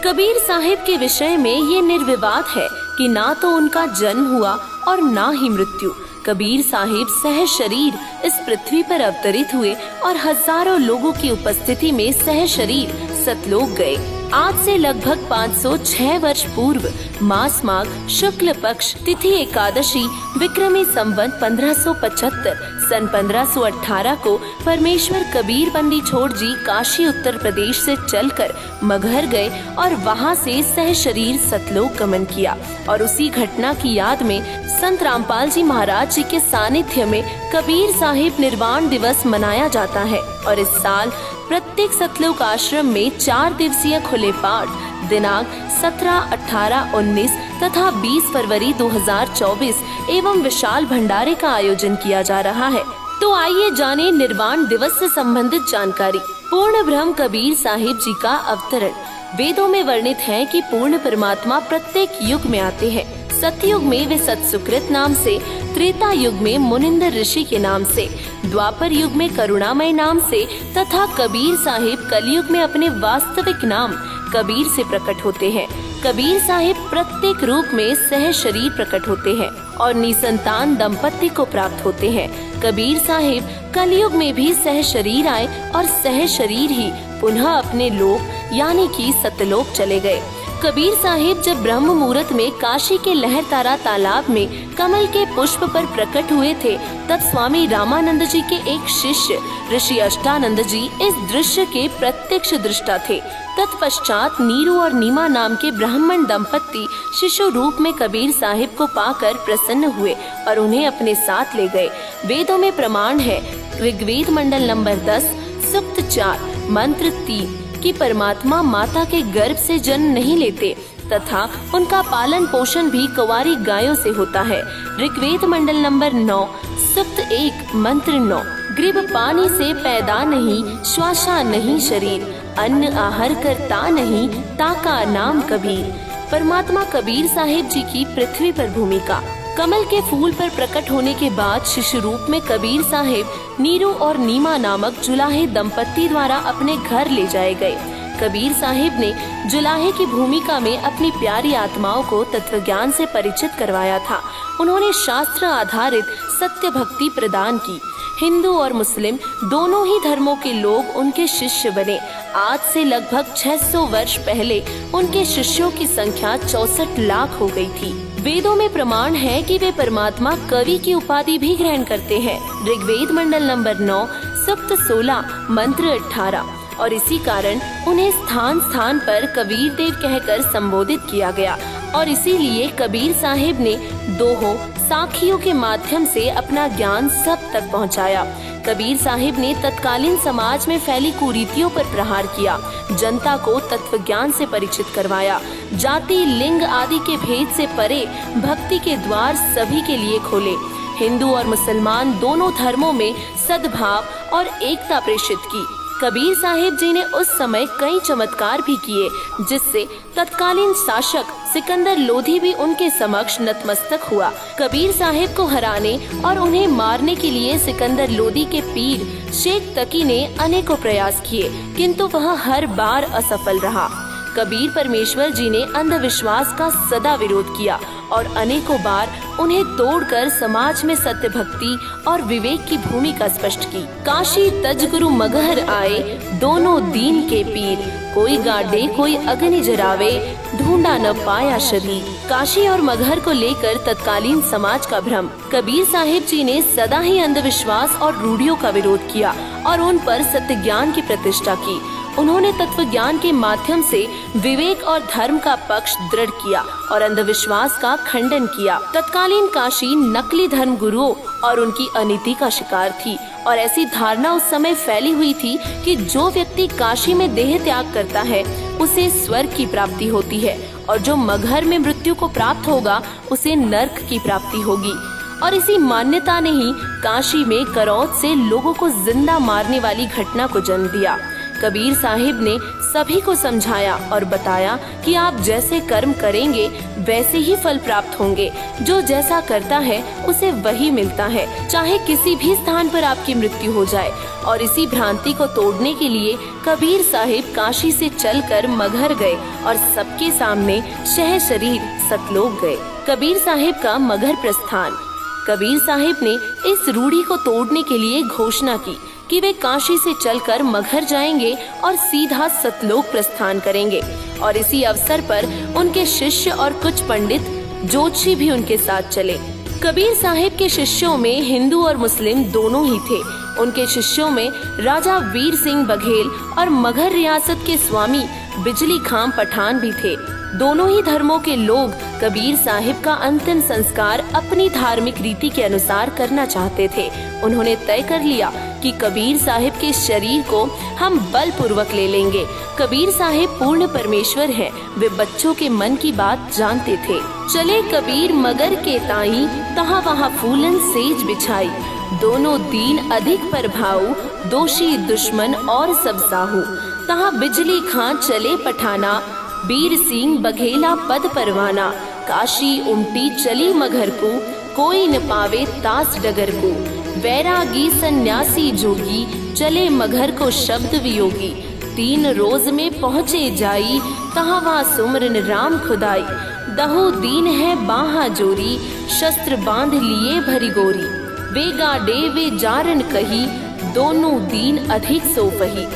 कबीर साहिब के विषय में ये निर्विवाद है कि ना तो उनका जन्म हुआ और ना ही मृत्यु। कबीर साहिब सह शरीर इस पृथ्वी पर अवतरित हुए और हजारों लोगों की उपस्थिति में सह शरीर सतलोक गए। आज से लगभग 506 वर्ष पूर्व मास माघ शुक्ल पक्ष तिथि एकादशी विक्रमी संवत 1575 सन 1518 को परमेश्वर कबीर बंदी छोड़ जी काशी उत्तर प्रदेश से चलकर मगहर गए और वहां से सह शरीर सतलोक गमन किया। और उसी घटना की याद में संत रामपाल जी महाराज जी के सानिध्य में कबीर साहिब निर्वाण दिवस मनाया जाता है। और इस साल प्रत्येक सतलोक आश्रम में 4 दिवसीय खुले पाठ दिनांक 17, 18, 19 तथा 20 फरवरी 2024 एवं विशाल भंडारे का आयोजन किया जा रहा है। तो आइए जाने निर्वाण दिवस से संबंधित जानकारी। पूर्ण ब्रह्म कबीर साहिब जी का अवतरण। वेदों में वर्णित है कि पूर्ण परमात्मा प्रत्येक युग में आते हैं। सतयुग में वे सत्सुकृत नाम से, त्रेता युग में मुनिंदर ऋषि के नाम से, द्वापर युग में करुणामय नाम से तथा कबीर साहिब कलयुग में अपने वास्तविक नाम कबीर से प्रकट होते हैं। कबीर साहिब प्रत्येक रूप में सह शरीर प्रकट होते हैं और निसंतान दंपति को प्राप्त होते हैं। कबीर साहिब कलयुग में भी सह शरीर आए और सह शरीर ही पुनः अपने लोक यानी कि सतलोक चले गए। कबीर साहिब जब ब्रह्म मुहूर्त में काशी के लहरतारा तालाब में कमल के पुष्प पर प्रकट हुए थे, तब स्वामी रामानंद जी के एक शिष्य ऋषि अष्टानंद जी इस दृश्य के प्रत्यक्ष दृष्टा थे। तत्पश्चात नीरू और नीमा नाम के ब्राह्मण दंपत्ति शिशु रूप में कबीर साहिब को पाकर प्रसन्न हुए और उन्हें अपने साथ ले गए। वेदों में प्रमाण है, ऋग्वेद मंडल नंबर 10 सूक्त 4 मंत्र 3 कि परमात्मा माता के गर्भ से जन्म नहीं लेते तथा उनका पालन पोषण भी कुंवारी गायों से होता है। ऋग्वेद मंडल नंबर 9 सूक्त 1 मंत्र 9 ग्रीब पानी से पैदा नहीं, श्वासा नहीं शरीर, अन्न आहार करता नहीं, ताका नाम कबीर। परमात्मा कबीर साहिब जी की पृथ्वी पर भूमिका। कमल के फूल पर प्रकट होने के बाद शिशु रूप में कबीर साहिब नीरू और नीमा नामक जुलाहे दंपत्ति द्वारा अपने घर ले जाए गए। कबीर साहिब ने जुलाहे की भूमिका में अपनी प्यारी आत्माओं को तत्वज्ञान से परिचित करवाया था। उन्होंने शास्त्र आधारित सत्य भक्ति प्रदान की। हिंदू और मुस्लिम दोनों ही धर्मों के लोग उनके शिष्य बने। आज से लगभग 600 वर्ष पहले उनके शिष्यों की संख्या 64 लाख हो गई थी। वेदों में प्रमाण है कि वे परमात्मा कवि की उपाधि भी ग्रहण करते हैं। ऋग्वेद मंडल नंबर 9 सूक्त 16 मंत्र 18 और इसी कारण उन्हें स्थान स्थान पर कबीर देव कहकर संबोधित किया गया। और इसीलिए कबीर साहिब ने दोहों साखियों के माध्यम से अपना ज्ञान सब तक पहुंचाया। कबीर साहिब ने तत्कालीन समाज में फैली कुरीतियों पर प्रहार किया, जनता को तत्व ज्ञान से परिचित करवाया, जाति लिंग आदि के भेद से परे भक्ति के द्वार सभी के लिए खोले। हिंदू और मुसलमान दोनों धर्मों में सद्भाव और एकता प्रेषित की। कबीर साहिब जी ने उस समय कई चमत्कार भी किए, जिससे तत्कालीन शासक सिकंदर लोधी भी उनके समक्ष नतमस्तक हुआ। कबीर साहिब को हराने और उन्हें मारने के लिए सिकंदर लोधी के पीर शेख तकी ने अनेकों प्रयास किए, किंतु वह हर बार असफल रहा। कबीर परमेश्वर जी ने अंधविश्वास का सदा विरोध किया और अनेकों बार उन्हें तोड़कर समाज में सत्य भक्ति और विवेक की भूमिका स्पष्ट की। काशी तज गुरु मगहर आए, दोनों दीन के पीर, कोई गाड़े कोई अग्नि जरावे, ढूंढा न पाया शरीर। काशी और मगहर को लेकर तत्कालीन समाज का भ्रम। कबीर साहिब जी ने सदा ही अंधविश्वास और रूढ़ियों का विरोध किया और उन पर सत्य ज्ञान की प्रतिष्ठा की। उन्होंने तत्व ज्ञान के माध्यम से विवेक और धर्म का पक्ष दृढ़ किया और अंधविश्वास का खंडन किया। तत्कालीन काशी नकली धर्म गुरुओं और उनकी अनीति का शिकार थी और ऐसी धारणा उस समय फैली हुई थी कि जो व्यक्ति काशी में देह त्याग करता है उसे स्वर्ग की प्राप्ति होती है और जो मगहर में मृत्यु को प्राप्त होगा उसे नर्क की प्राप्ति होगी। और इसी मान्यता ने ही काशी में करौत से लोगों को जिंदा मारने वाली घटना को जन्म दिया। कबीर साहिब ने सभी को समझाया और बताया कि आप जैसे कर्म करेंगे वैसे ही फल प्राप्त होंगे। जो जैसा करता है उसे वही मिलता है, चाहे किसी भी स्थान पर आपकी मृत्यु हो जाए। और इसी भ्रांति को तोड़ने के लिए कबीर साहिब काशी से चलकर मगहर गए और सबके सामने शह शरीर सतलोक गए। कबीर साहिब का मगहर प्रस्थान। कबीर साहिब ने इस रूढ़ी को तोड़ने के लिए घोषणा की कि वे काशी से चलकर मगहर जाएंगे और सीधा सतलोक प्रस्थान करेंगे। और इसी अवसर पर उनके शिष्य और कुछ पंडित ज्योतिषी भी उनके साथ चले। कबीर साहिब के शिष्यों में हिंदू और मुस्लिम दोनों ही थे। उनके शिष्यों में राजा वीर सिंह बघेल और मगहर रियासत के स्वामी बिजली खां पठान भी थे। दोनों ही धर्मों के लोग कबीर साहिब का अंतिम संस्कार अपनी धार्मिक रीति के अनुसार करना चाहते थे। उन्होंने तय कर लिया कि कबीर साहिब के शरीर को हम बलपूर्वक ले लेंगे। कबीर साहिब पूर्ण परमेश्वर हैं, वे बच्चों के मन की बात जानते थे। चले कबीर मगर के ताई, तहाँ वहाँ फूलन सेज बिछाई। दोनों दीन अधिक प्रभाऊ, दोषी दुश्मन और सब साहू। तहाँ बिजली खां चले पठाना, वीर सिंह बघेला पद परवाना। काशी उमटी चली मगहर को, कोई न पावे तास डगर को। वैरागी सन्यासी जोगी, चले मगहर को शब्द वियोगी। 3 रोज में पहुँचे जाई, तहाँ वहाँ सुमरन राम खुदाई। दहु दीन है बाहा जोरी, शस्त्र बांध लिए भरी गोरी। वेगा डेवे जारन कही, दोनों दीन अधिक सोफही।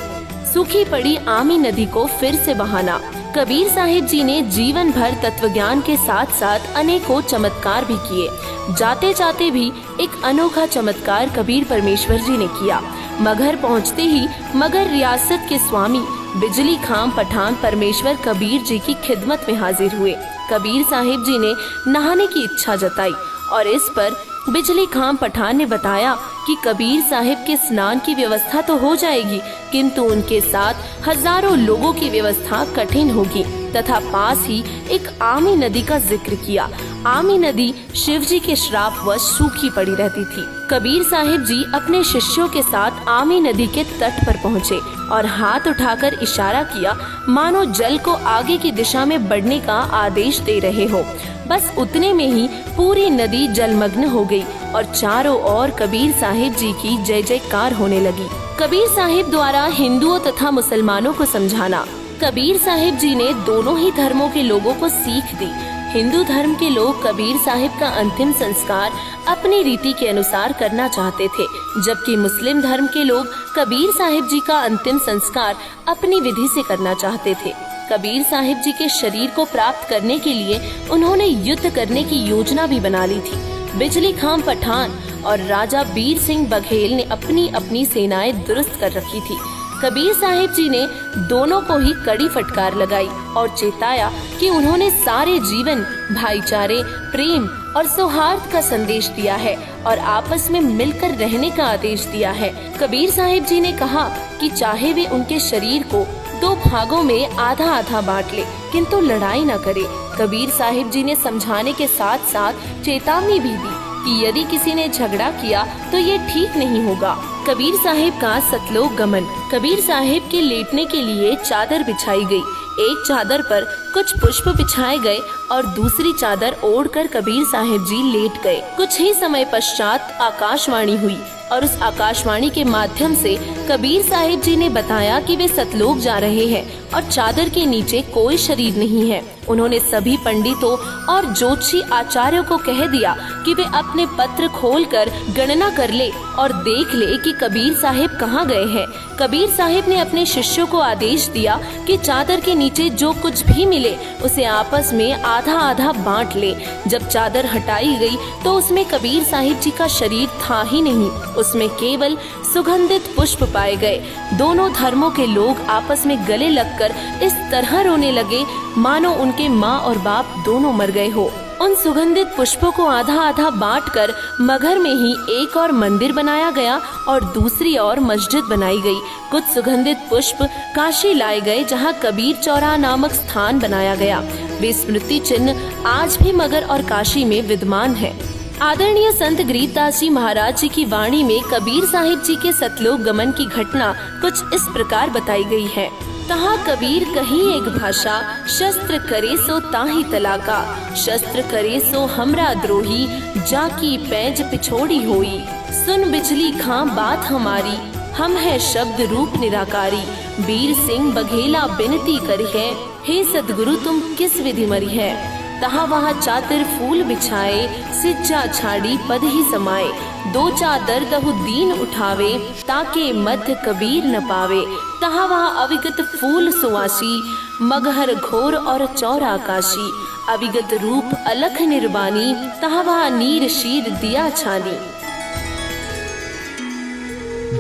सूखी पड़ी आमी नदी को फिर से बहाना। कबीर साहिब जी ने जीवन भर तत्वज्ञान के साथ साथ अनेकों चमत्कार भी किए। जाते जाते भी एक अनोखा चमत्कार कबीर परमेश्वर जी ने किया। मगहर पहुंचते ही मगहर रियासत के स्वामी बिजली खां पठान परमेश्वर कबीर जी की खिदमत में हाजिर हुए। कबीर साहिब जी ने नहाने की इच्छा जताई और इस पर बिजली खां पठान ने बताया कि कबीर साहिब के स्नान की व्यवस्था तो हो जाएगी, किंतु उनके साथ हजारों लोगों की व्यवस्था कठिन होगी। तथा पास ही एक आमी नदी का जिक्र किया। आमी नदी शिवजी के श्रापवश सूखी पड़ी रहती थी। कबीर साहिब जी अपने शिष्यों के साथ आमी नदी के तट पर पहुँचे और हाथ उठाकर इशारा किया, मानो जल को आगे की दिशा में बढ़ने का आदेश दे रहे हो। बस उतने में ही पूरी नदी जलमग्न हो गई और चारों ओर कबीर साहिब जी की जय जयकार होने लगी। कबीर साहिब द्वारा हिंदुओं तथा मुसलमानों को समझाना। कबीर साहिब जी ने दोनों ही धर्मों के लोगों को सीख दी। हिंदू धर्म के लोग कबीर साहिब का अंतिम संस्कार अपनी रीति के अनुसार करना चाहते थे, जबकि मुस्लिम धर्म के लोग कबीर साहिब जी का अंतिम संस्कार अपनी विधि से करना चाहते थे। कबीर साहिब जी के शरीर को प्राप्त करने के लिए उन्होंने युद्ध करने की योजना भी बना ली थी। बिजली खां पठान और राजा वीर सिंह बघेल ने अपनी अपनी सेनाएं दुरुस्त कर रखी थी। कबीर साहिब जी ने दोनों को ही कड़ी फटकार लगाई और चेताया कि उन्होंने सारे जीवन भाईचारे, प्रेम और सौहार्द का संदेश दिया है और आपस में मिलकर रहने का आदेश दिया है। कबीर साहिब जी ने कहा कि चाहे वे उनके शरीर को 2 भागों में आधा आधा बांट ले, किंतु लड़ाई न करे। कबीर साहिब जी ने समझाने के साथ साथ चेतावनी भी दी कि यदि किसी ने झगड़ा किया तो ये ठीक नहीं होगा। कबीर साहिब का सतलोक गमन। कबीर साहिब के लेटने के लिए चादर बिछाई गई। एक चादर पर कुछ पुष्प बिछाए गए और दूसरी चादर ओढ़कर कबीर साहिब जी लेट गए। कुछ ही समय पश्चात आकाशवाणी हुई और उस आकाशवाणी के माध्यम से कबीर साहिब जी ने बताया कि वे सतलोक जा रहे हैं और चादर के नीचे कोई शरीर नहीं है। उन्होंने सभी पंडितों और ज्योतिषी आचार्यों को कह दिया कि वे अपने पत्र खोलकर गणना कर ले और देख ले कि कबीर साहिब कहाँ गए हैं। कबीर साहिब ने अपने शिष्यों को आदेश दिया कि चादर के नीचे जो कुछ भी मिले उसे आपस में आधा आधा बांट ले। जब चादर हटाई गई तो उसमें कबीर साहिब जी का शरीर था ही नहीं, उसमें केवल सुगंधित पुष्प पाए गए। दोनों धर्मों के लोग आपस में गले लगकर इस तरह रोने लगे मानो उनके माँ और बाप दोनों मर गए हो। उन सुगंधित पुष्पों को आधा आधा बांटकर मगहर में ही एक और मंदिर बनाया गया और दूसरी ओर मस्जिद बनाई गई। कुछ सुगंधित पुष्प काशी लाए गए, जहां कबीर चौराहा नामक स्थान बनाया गया। वे स्मृति चिन्ह आज भी मगहर और काशी में विद्यमान है। आदरणीय संत गरीबदास जी महाराज जी की वाणी में कबीर साहिब जी के सतलोक गमन की घटना कुछ इस प्रकार बताई गई है। तहाँ कबीर कहीं एक भाषा, शस्त्र करे सो ताही तलाका, शस्त्र करे सो हमरा द्रोही, जाकी पैज पिछोड़ी होई। सुन बिजली खां बात हमारी, हम है शब्द रूप निराकारी, बीर सिंह बघेला बिनती करी है, हे सदगुरु तुम किस विधि मरी है। तहाँ वहाँ चातर फूल बिछाए, सिज्जा छाड़ी पद ही समाए, दो चादर दहु दीन उठावे, ताके मध्य कबीर न पावे। तहाँ वहाँ अविगत फूल सुवासी, मगहर घोर और चौर आकाशी, अविगत रूप अलख निर्बानी, तहाँ वहाँ नीर शीर दिया छानी।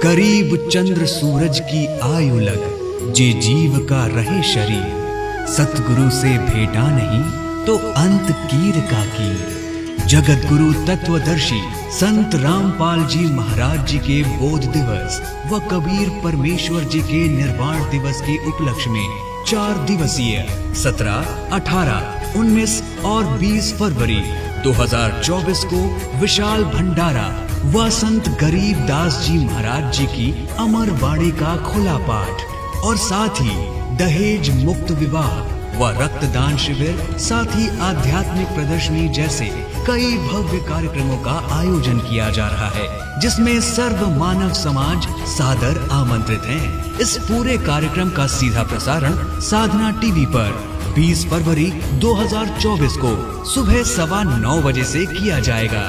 गरीब चंद्र सूरज की आयु लग, जे जीव का रहे शरीर, सतगुरु से भेटा नहीं तो अंत कीर का कीर। जगत गुरु तत्वदर्शी संत रामपाल जी महाराज जी के बोध दिवस व कबीर परमेश्वर जी के निर्वाण दिवस के उपलक्ष्य में 4 दिवसीय 17, 18, 19 और 20 फरवरी 2024 को विशाल भंडारा व संत गरीब दास जी महाराज जी की अमर वाणी का खुला पाठ और साथ ही दहेज मुक्त विवाह व रक्तदान शिविर, साथ ही आध्यात्मिक प्रदर्शनी जैसे कई भव्य कार्यक्रमों का आयोजन किया जा रहा है, जिसमें सर्व मानव समाज सादर आमंत्रित हैं। इस पूरे कार्यक्रम का सीधा प्रसारण साधना टीवी पर 20 फरवरी 2024 को सुबह 9:15 बजे से किया जाएगा।